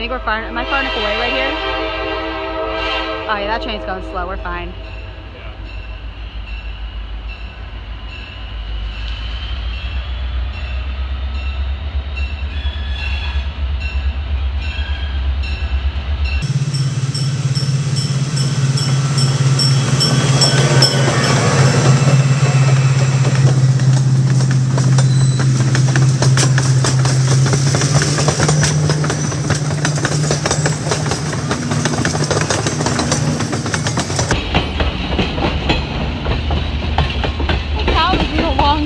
think we're far, am I far enough away right here? Oh yeah, that train's going slow, we're fine.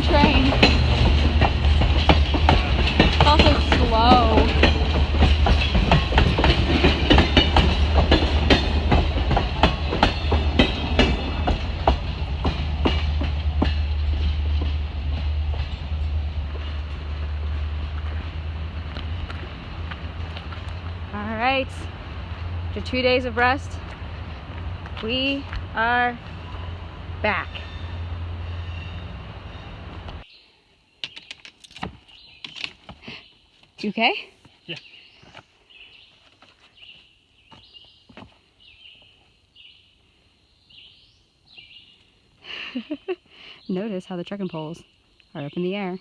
Train. It's also slow. All right, after 2 days of rest, we are back. You okay? Yeah. Notice how the trekking poles are up in the air.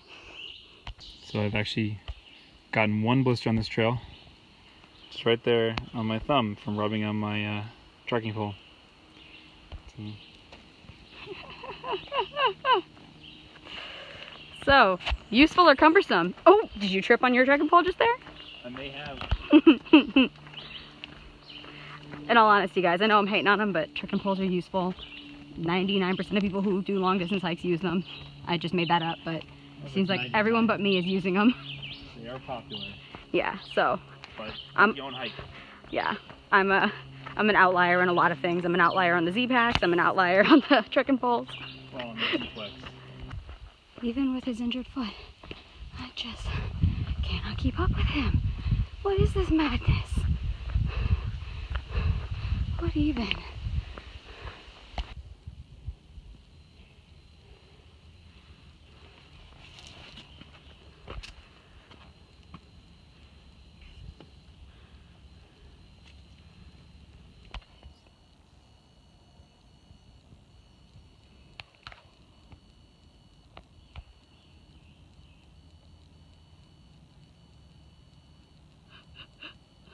So I've actually gotten one blister on this trail. Just right there on my thumb from rubbing on my trekking pole. So, useful or cumbersome? Oh, did you trip on your trekking pole just there? I may have. In all honesty, guys, I know I'm hating on them, but trekking poles are useful. 99% of people who do long distance hikes use them. I just made that up, but it seems like 99. everyone but me is using them. They are popular. Yeah, so. But you don't hike. Yeah, I'm an outlier in a lot of things. I'm an outlier on the Z-Packs, I'm an outlier on the trekking poles. Well, on the Z-Flex. Even with his injured foot, I just cannot keep up with him. What is this madness? What even?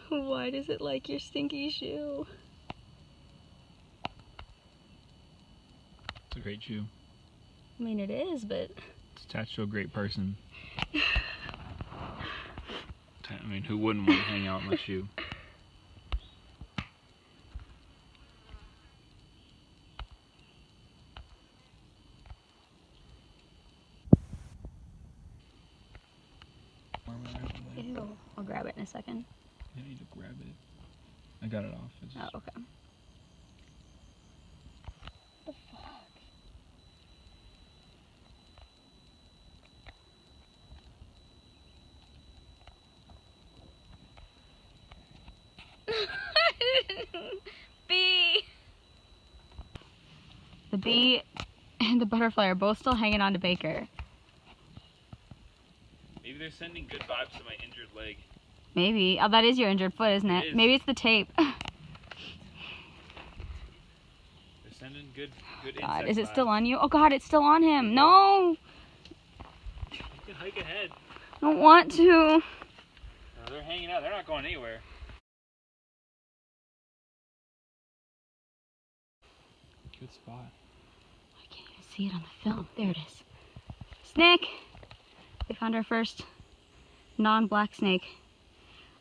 Why does it like your stinky shoe? It's a great shoe. I mean, it is, but... It's attached to a great person. I mean, who wouldn't want to hang out in my shoe? Ew. I'll grab it in a second. Yeah, you need to grab it. I got it off. Oh, okay. What the fuck? Bee! The bee and the butterfly are both still hanging on to Baker. Maybe they're sending good vibes to my injured leg. Maybe. Oh, that is your injured foot, isn't it? It is. Maybe it's the tape. They're sending good God, is it still on you? Oh God, it's still on him. No! You can hike ahead. I don't want to. No, they're hanging out. They're not going anywhere. Good spot. I can't even see it on the film. There it is. Snake! We found our first non-black snake.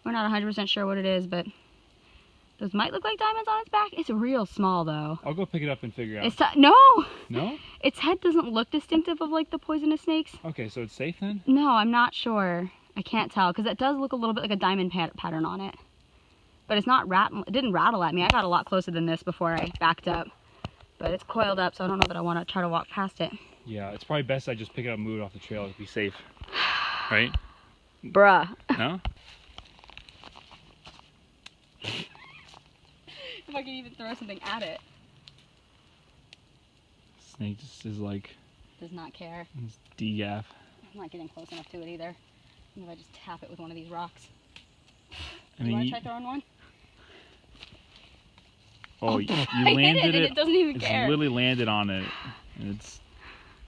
We're not 100% sure what it is, but those might look like diamonds on its back. It's real small though. I'll go pick it up and figure out. It's no! No? Its head doesn't look distinctive of like the poisonous snakes. Okay, so it's safe then? No, I'm not sure. I can't tell because it does look a little bit like a diamond pattern on it. But it's not it didn't rattle at me. I got a lot closer than this before I backed up. But it's coiled up, so I don't know that I want to try to walk past it. Yeah, it's probably best I just pick it up and move it off the trail to be safe. Right? Bruh. No? If I could even throw something at it. Snake just is like... Does not care. It's degaff. I'm not getting close enough to it either. Maybe I just tap it with one of these rocks. I You mean, want to try throwing one? oh, you I hit landed it and it doesn't even it's care. literally landed on it. And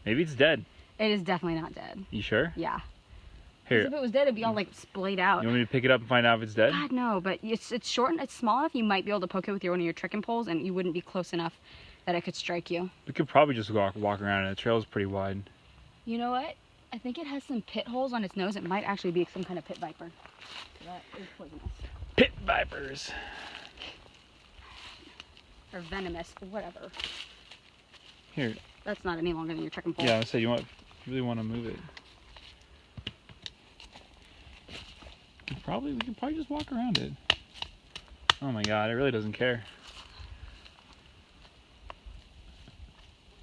maybe it's dead. It is definitely not dead. You sure? Yeah. Here. Because if it was dead, it'd be all like splayed out. You want me to pick it up and find out if it's dead? God, no, but it's short and it's small enough you might be able to poke it with one of your trekking poles and you wouldn't be close enough that it could strike you. We could probably just walk around it. The trail is pretty wide. You know what? I think it has some pit holes on its nose. It might actually be some kind of pit viper. That is poisonous. Pit vipers. Or venomous, or whatever. Here. That's not any longer than your trekking pole. Yeah, I said you really want to move it. We can probably just walk around it. Oh my god, it really doesn't care.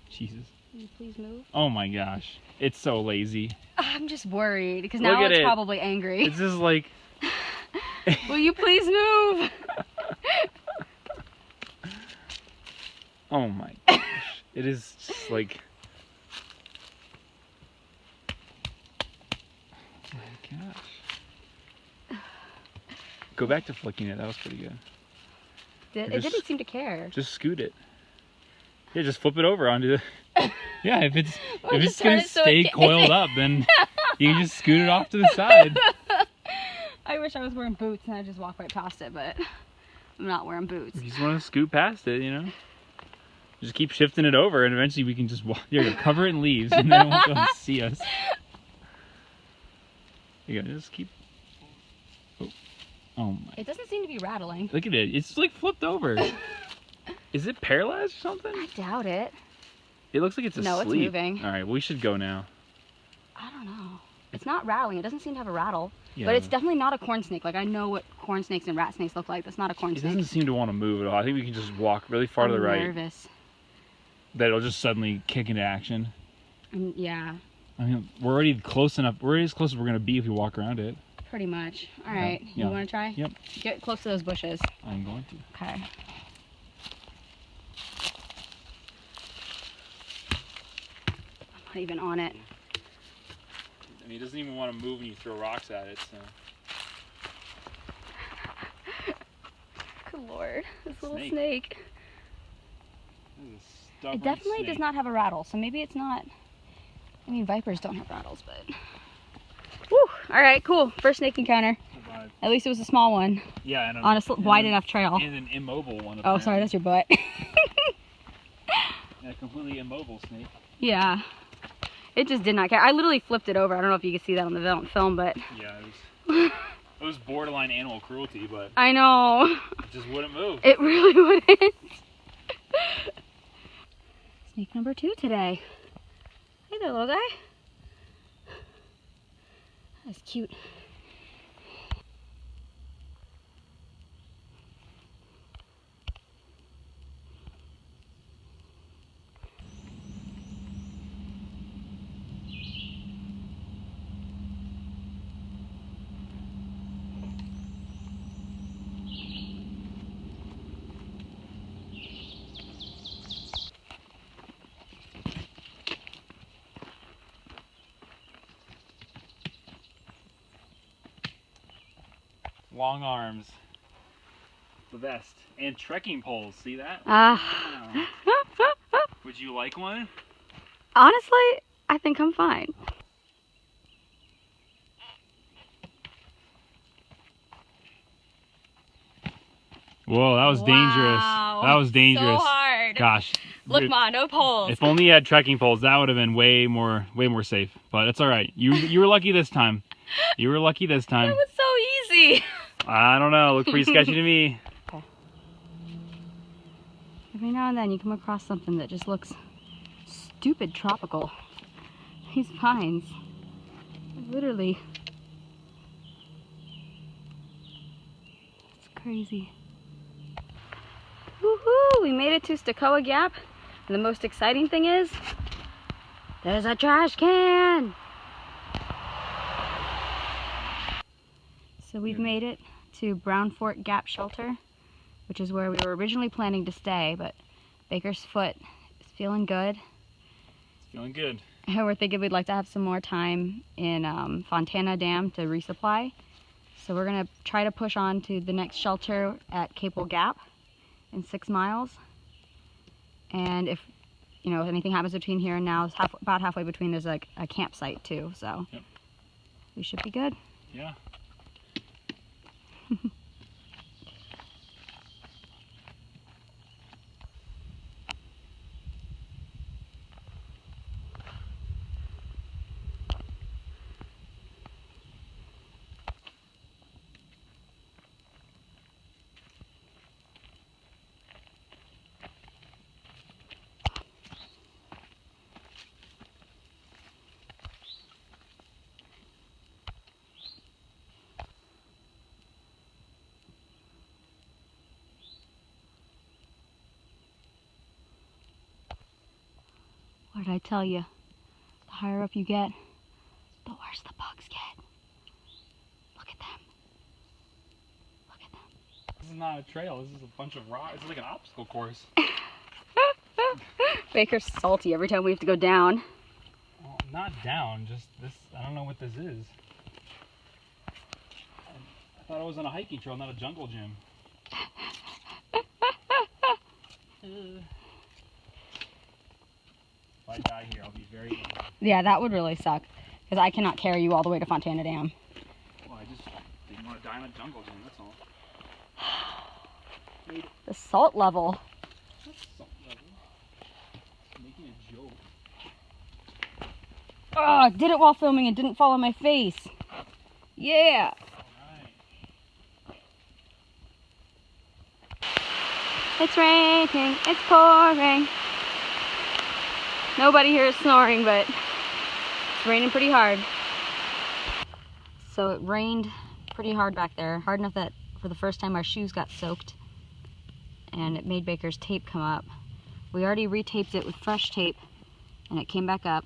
Jesus. Can you please move? Oh my gosh. It's so lazy. I'm just worried because Look now at it's it. probably angry. It's just like... Will you please move? Oh my gosh. It is just like... Oh my gosh. Go back to flicking it. That was pretty good. It didn't seem to care. Just scoot it. Yeah, just flip it over onto the... Yeah, if it's just gonna turn it so stay it coiled up, then you can just scoot it off to the side. I wish I was wearing boots and I just walk right past it, but I'm not wearing boots. You just want to scoot past it, you know? Just keep shifting it over, and eventually we can just walk. You're gonna cover it in leaves, and then it won't go see us. You gotta just keep. Oh my! It doesn't seem to be rattling. Look at it. It's like flipped over. Is it paralyzed or something? I doubt it. It looks like it's asleep. No, it's moving. All right, we should go now. I don't know. It's not rattling. It doesn't seem to have a rattle. Yeah. But it's definitely not a corn snake. Like, I know what corn snakes and rat snakes look like. That's not a corn It snake. doesn't seem to want to move at all. I think we can just walk really far to the right. I'm nervous. That it'll just suddenly kick into action. Yeah. I mean, we're already close enough. We're already as close as we're gonna be if we walk around it. Pretty much. All right. Yeah. You want to try? Yep. Get close to those bushes. I'm going to. Okay. I'm not even on it. I mean, it doesn't even want to move when you throw rocks at it, so. Good lord. This little Snake. snake. This is a stubborn It definitely snake. does not have a rattle, so maybe it's not. I mean, vipers don't have rattles, but. Woo! All right, cool. First snake encounter. Survived. At least it was a small one Yeah, and on a wide enough trail. And an immobile one. Oh, sorry, that's your butt. A completely immobile snake. Yeah. It just did not care. I literally flipped it over. I don't know if you can see that on the film, but. Yeah, it was borderline animal cruelty, but I know. it just wouldn't move. It really wouldn't. Snake number 2 today. Hey there, little guy. That's cute. Long arms. The best. And trekking poles, see that? Ah. Would you like one? Honestly, I think I'm fine. Whoa, that was dangerous. That was dangerous. So hard. Gosh. Look, Ma, no poles. If only you had trekking poles, that would have been way more safe. But it's all right. You were lucky this time. You were lucky this time. That was so easy. I don't know. Looked pretty sketchy to me. Okay. Every now and then you come across something that just looks stupid tropical. These pines. Literally. It's crazy. Woohoo! We made it to Stokoa Gap. And the most exciting thing is, there's a trash can! So we've made it to Brown Fort Gap Shelter, which is where we were originally planning to stay, but Baker's foot is feeling good. It's feeling good. And we're thinking we'd like to have some more time in Fontana Dam to resupply. So we're gonna try to push on to the next shelter at Capel Gap in 6 miles. And if anything happens between here and now, it's about halfway between, there's like a campsite too, so yep. We should be good. Yeah. What did I tell you? The higher up you get, the worse the bugs get. Look at them. Look at them. This is not a trail, this is a bunch of rocks. It's like an obstacle course. Baker's salty every time we have to go down. Well, not down, just this. I don't know what this is. I thought I was on a hiking trail, not a jungle gym. If I die here, I'll be very angry. Yeah, that would really suck, because I cannot carry you all the way to Fontana Dam. Well, I just didn't want to die in a jungle gym, that's all. The salt level. What's salt level? Making a joke. Oh, I did it while filming and didn't fall on my face. Yeah. It's raining, it's pouring. Nobody here is snoring, but it's raining pretty hard. So it rained pretty hard back there, hard enough that for the first time our shoes got soaked, and it made Baker's tape come up. We already retaped it with fresh tape, and it came back up.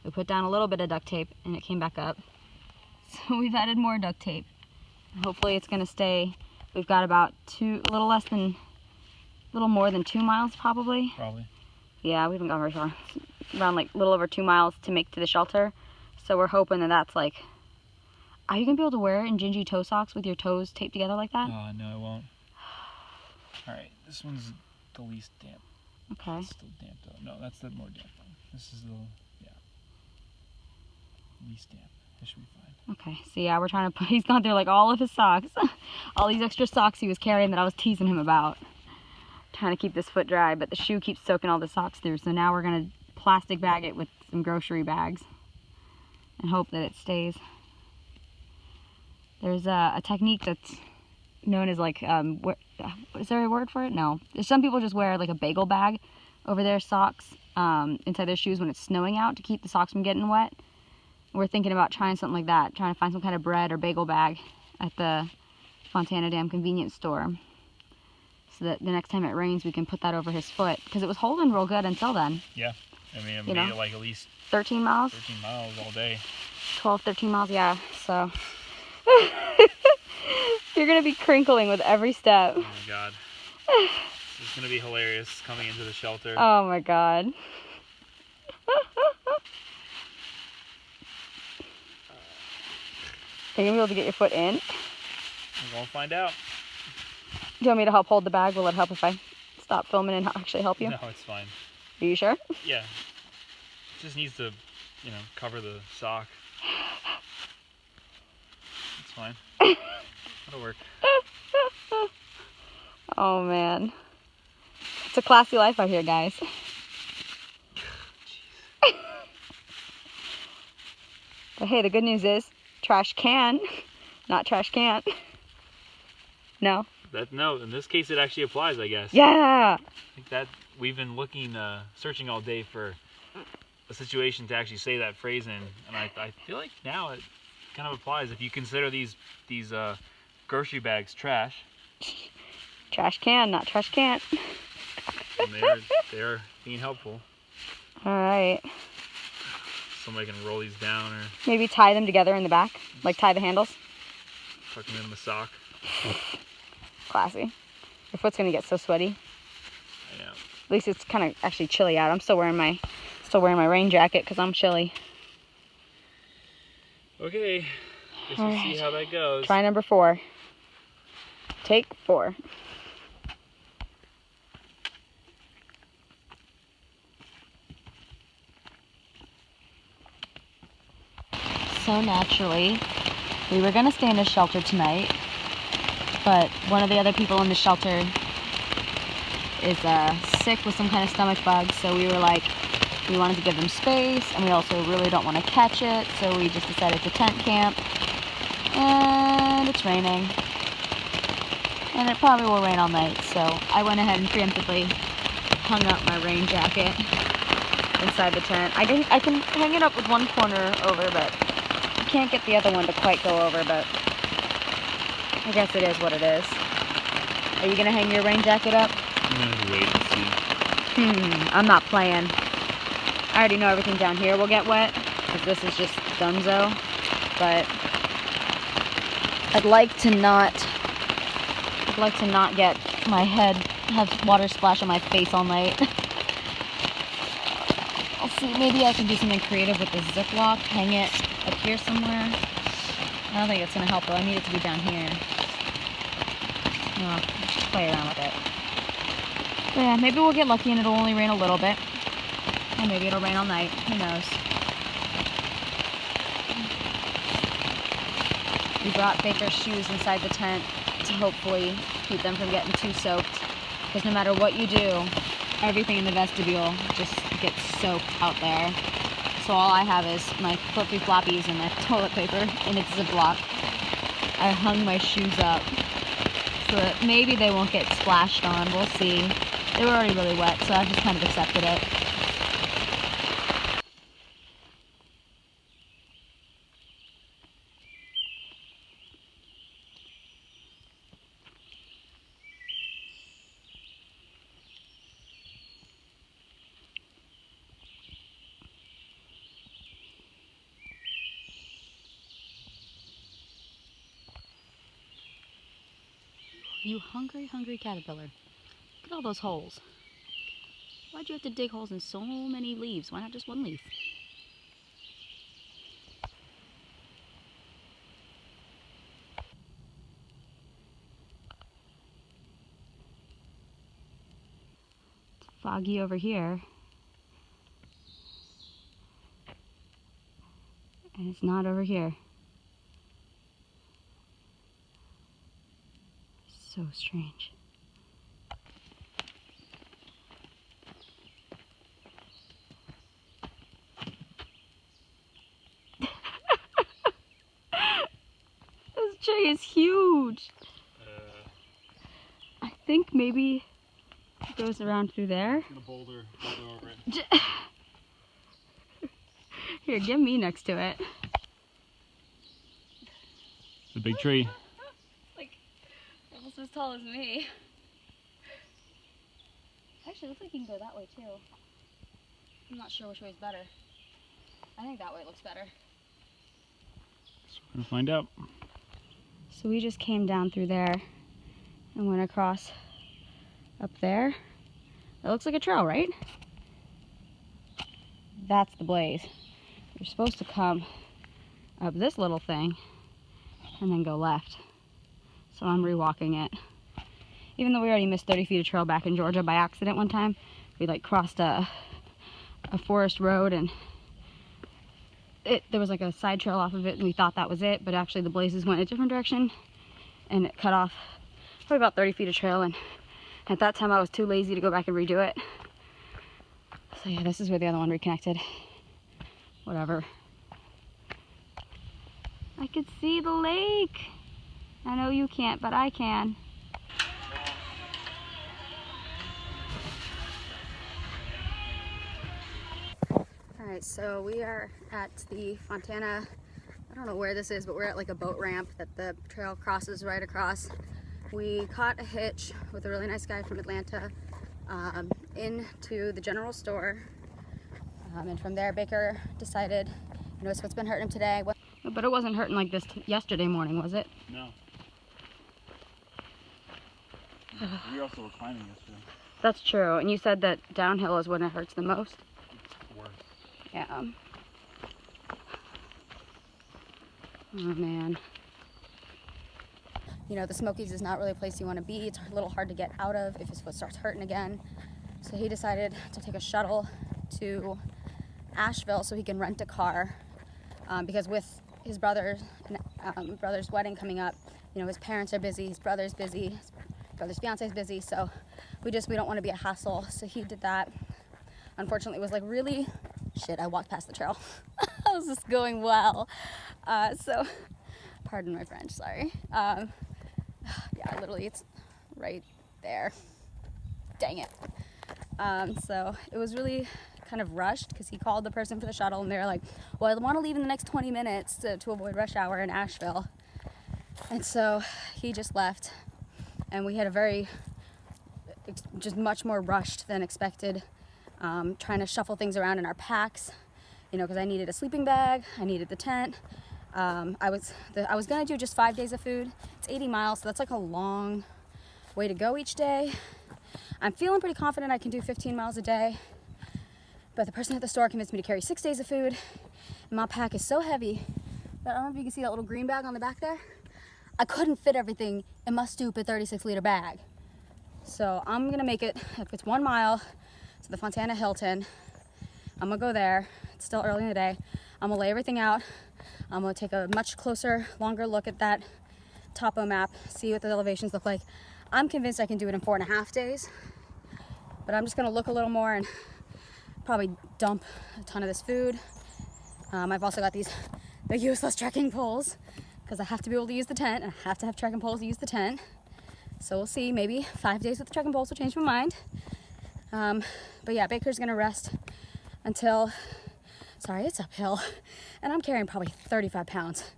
We put down a little bit of duct tape, and it came back up. So we've added more duct tape. Hopefully it's gonna stay. We've got about a little more than 2 miles probably. Probably. Yeah, we haven't gone very far. It's around like a little over 2 miles to make to the shelter. So we're hoping that that's like, are you gonna be able to wear it in gingy toe socks with your toes taped together like that? No, I won't. All right, this one's the least damp. Okay. It's still damp though. No, that's the more damp one. This is the, least damp. This should be fine. Okay, so yeah, we're trying to he's gone through like all of his socks. All these extra socks he was carrying that I was teasing him about. Trying to keep this foot dry, but the shoe keeps soaking all the socks through, so now we're gonna plastic bag it with some grocery bags and hope that it stays. There's a technique that's known as like, is there a word for it? No. Some people just wear like a bagel bag over their socks, inside their shoes when it's snowing out to keep the socks from getting wet. We're thinking about trying something like that, trying to find some kind of bread or bagel bag at the Fontana Dam convenience store, so that the next time it rains we can put that over his foot, because it was holding real good until then. Yeah, I mean, it made it like at least 13 miles? 13 miles all day. 12, 13 miles, yeah, so. You're gonna be crinkling with every step. Oh my god. This is gonna be hilarious coming into the shelter. Oh my god. Are you gonna be able to get your foot in? We're gonna find out. Do you want me to help hold the bag? Will it help if I stop filming and actually help you? No, it's fine. Are you sure? Yeah. It just needs to, cover the sock. It's fine. That'll work. Oh man. It's a classy life out here, guys. But hey, the good news is trash can, not trash can't. No? No, in this case it actually applies, I guess. Yeah! I think that we've been looking, searching all day for a situation to actually say that phrase in, and I feel like now it kind of applies if you consider these grocery bags trash. Trash can, not trash can't. And they're being helpful. Alright. Somebody can roll these down or maybe tie them together in the back, like tie the handles. tuck them in the sock. Classy. Your foot's gonna get so sweaty. I know. At least it's kind of actually chilly out. I'm still wearing my rain jacket because I'm chilly. Okay, Guess we'll see how that goes. Try number 4. Take 4. So naturally, we were going to stay in the shelter tonight, but one of the other people in the shelter is sick with some kind of stomach bug, so we were like, we wanted to give them space, and we also really don't want to catch it, so we just decided to tent camp. And it's raining, and it probably will rain all night, so I went ahead and preemptively hung up my rain jacket inside the tent. I can hang it up with one corner over, but I can't get the other one to quite go over, but I guess it is what it is. Are you gonna hang your rain jacket up? I'm gonna wait and see. I'm not playing. I already know everything down here will get wet, because this is just dunzo, but I'd like to not get my head, have water splash on my face all night. I'll see, maybe I can do something creative with this Ziploc, hang it up here somewhere. I don't think it's gonna help though, I need it to be down here. I'll play around with it. But yeah, maybe we'll get lucky and it'll only rain a little bit. Or maybe it'll rain all night, who knows. We brought Baker's shoes inside the tent to hopefully keep them from getting too soaked. Because no matter what you do, everything in the vestibule just gets soaked out there. So all I have is my flippy floppies and my toilet paper in its Ziploc. I hung my shoes up so that maybe they won't get splashed on. We'll see. They were already really wet, so I just kind of accepted it. You hungry, hungry caterpillar. Look at all those holes. Why'd you have to dig holes in so many leaves? Why not just one leaf? It's foggy over here. And it's not over here. So strange. This tree is huge. I think maybe it goes around through there. I'm gonna boulder over it. Here, get me next to it. It's a big tree. Like, almost as tall as me. Actually, it looks like you can go that way too. I'm not sure which way is better. I think that way looks better. So we're gonna find out. So we just came down through there and went across up there. It looks like a trail, right? That's the blaze. You're supposed to come up this little thing and then go left. So I'm rewalking it. Even though we already missed 30 feet of trail back in Georgia by accident one time, we like crossed a forest road and there was like a side trail off of it and we thought that was it, but actually the blazes went a different direction and it cut off probably about 30 feet of trail, and at that time I was too lazy to go back and redo it. So yeah, this is where the other one reconnected. Whatever. I could see the lake. I know you can't, but I can. Alright, so we are at the Fontana, I don't know where this is, but we're at like a boat ramp that the trail crosses right across. We caught a hitch with a really nice guy from Atlanta into the general store. And from there, Baker decided, you know, it's what's been hurting him today. But it wasn't hurting like this yesterday morning, was it? No. We also were climbing yesterday. That's true. And you said that downhill is when it hurts the most. It's worse. Yeah. Oh man. You know, the Smokies is not really a place you want to be. It's a little hard to get out of if his foot starts hurting again. So he decided to take a shuttle to Asheville so he can rent a car, because with his brother's wedding coming up, you know, his parents are busy, his brother's busy, his brother's fiance is busy, so we don't want to be a hassle. So he did that. Unfortunately, it was like really shit. I walked past the trail. I was just going well. So pardon my French, sorry. Yeah, literally it's right there. Dang it. So it was really kind of rushed because he called the person for the shuttle and they're like, well, I want to leave in the next 20 minutes to avoid rush hour in Asheville. And so he just left, and we had a very, just much more rushed than expected, trying to shuffle things around in our packs, you know, because I needed a sleeping bag, I needed the tent. I was gonna do just 5 days of food. It's 80 miles, so that's like a long way to go each day. I'm feeling pretty confident I can do 15 miles a day, but the person at the store convinced me to carry 6 days of food, and my pack is so heavy that I don't know if you can see that little green bag on the back there. I couldn't fit everything in my stupid 36-liter bag. So I'm gonna make it, if it's 1 mile to the Fontana Hilton, I'm gonna go there. It's still early in the day. I'm gonna lay everything out. I'm gonna take a much closer, longer look at that topo map, see what the elevations look like. I'm convinced I can do it in 4.5 days, but I'm just gonna look a little more and probably dump a ton of this food. I've also got the useless trekking poles, because I have to be able to use the tent, and I have to have trekking poles to use the tent. So we'll see, maybe 5 days with the trekking poles will change my mind. But yeah, Baker's gonna rest until, sorry, it's uphill, and I'm carrying probably 35 pounds.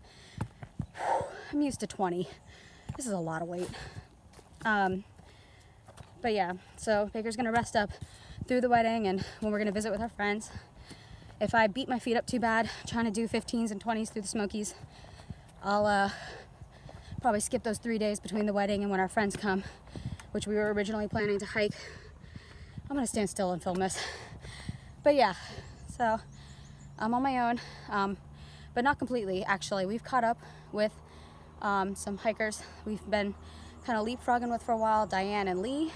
I'm used to 20. This is a lot of weight. But yeah, so Baker's gonna rest up through the wedding and when we're gonna visit with our friends. If I beat my feet up too bad trying to do 15s and 20s through the Smokies, I'll probably skip those 3 days between the wedding and when our friends come, which we were originally planning to hike. I'm gonna stand still and film this. But yeah, so I'm on my own, but not completely, actually. We've caught up with some hikers we've been kind of leapfrogging with for a while, Diane and Lee.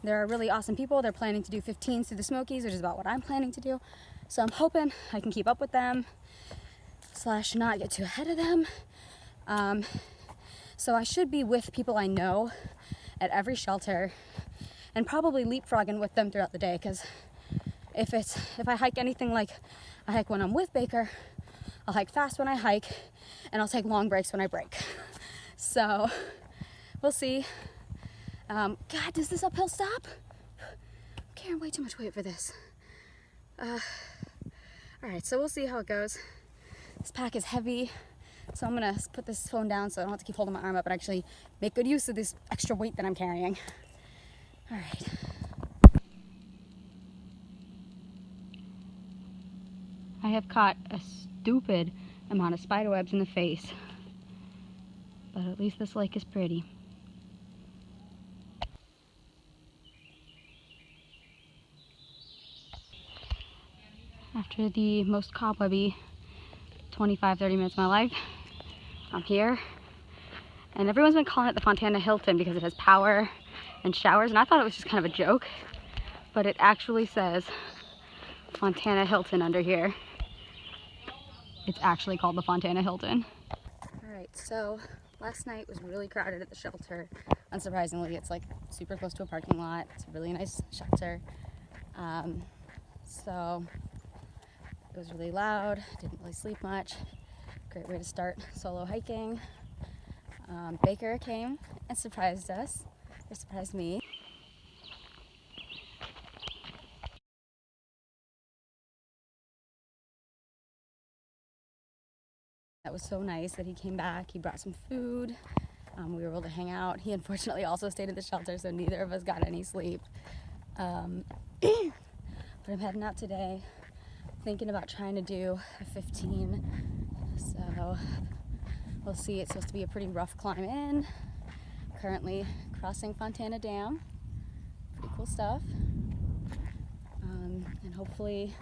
They're really awesome people. They're planning to do 15s through the Smokies, which is about what I'm planning to do. So I'm hoping I can keep up with them, / not get too ahead of them. So I should be with people I know at every shelter and probably leapfrogging with them throughout the day, because if I hike anything like I hike when I'm with Baker, I'll hike fast when I hike and I'll take long breaks when I break. So we'll see. God, does this uphill stop? I'm carrying way too much weight for this. All right, so we'll see how it goes. This pack is heavy, so I'm gonna put this phone down so I don't have to keep holding my arm up and actually make good use of this extra weight that I'm carrying. All right. I have caught a stupid amount of spider webs in the face, but at least this lake is pretty. After the most cobwebby 25-30 minutes of my life, I'm here. And everyone's been calling it the Fontana Hilton because it has power and showers, and I thought it was just kind of a joke, but it actually says Fontana Hilton under here. It's actually called the Fontana Hilton. All right, so last night was really crowded at the shelter. Unsurprisingly, it's like super close to a parking lot. It's a really nice shelter. So it was really loud, didn't really sleep much. Great way to start solo hiking. Baker came and surprised us, or surprised me. That was so nice that he came back. He brought some food. We were able to hang out. He unfortunately also stayed at the shelter, so neither of us got any sleep. But I'm heading out today, thinking about trying to do a 15. So we'll see. It's supposed to be a pretty rough climb in. Currently crossing Fontana Dam. Pretty cool stuff. And hopefully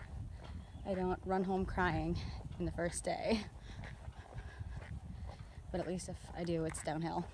I don't run home crying in the first day. But at least if I do, it's downhill.